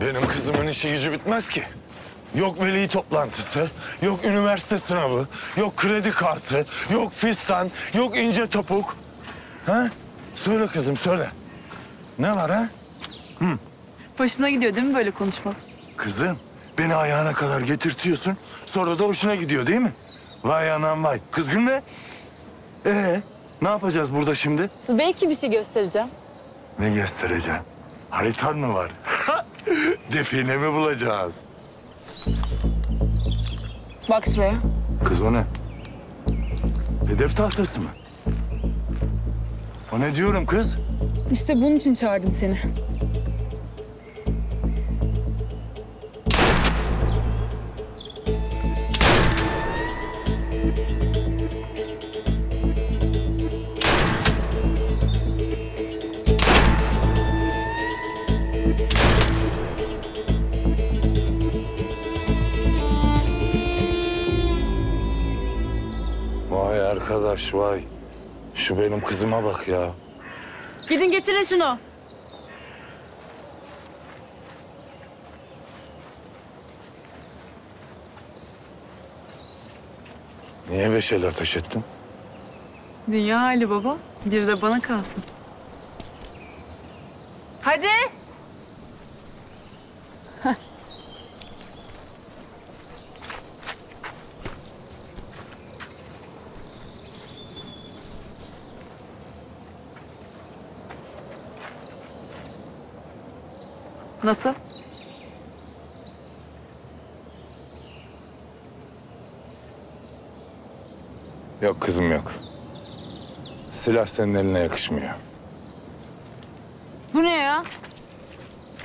Benim kızımın işi gücü bitmez ki. Yok veli toplantısı, yok üniversite sınavı, yok kredi kartı, yok fistan, yok ince topuk. Ha? Söyle kızım, söyle. Ne var ha? Hoşuna gidiyor değil mi böyle konuşmak? Kızım, beni ayağına kadar getirtiyorsun, sonra da hoşuna gidiyor değil mi? Vay anam vay. Kız gülme. Ne yapacağız burada şimdi? Belki bir şey göstereceğim. Ne göstereceğim? Haritan mı var? Define mi bulacağız? Bak şuraya. Kız o ne? Hedef tahtası mı? O ne diyorum kız? İşte bunun için çağırdım seni. Vay arkadaş vay. Şu benim kızıma bak ya. Gidin getirin şunu. Niye beş el ateş ettin? Dünya hali baba. Bir de bana kalsın. Hadi. Nasıl? Yok kızım yok. Silah senin eline yakışmıyor. Bu ne ya?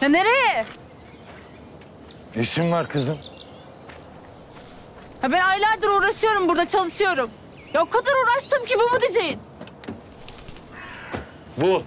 Ya nereye? İşim var kızım. Ya ben aylardır uğraşıyorum burada, çalışıyorum. Ya o kadar uğraştım ki bu mu diyeceğin? Bu.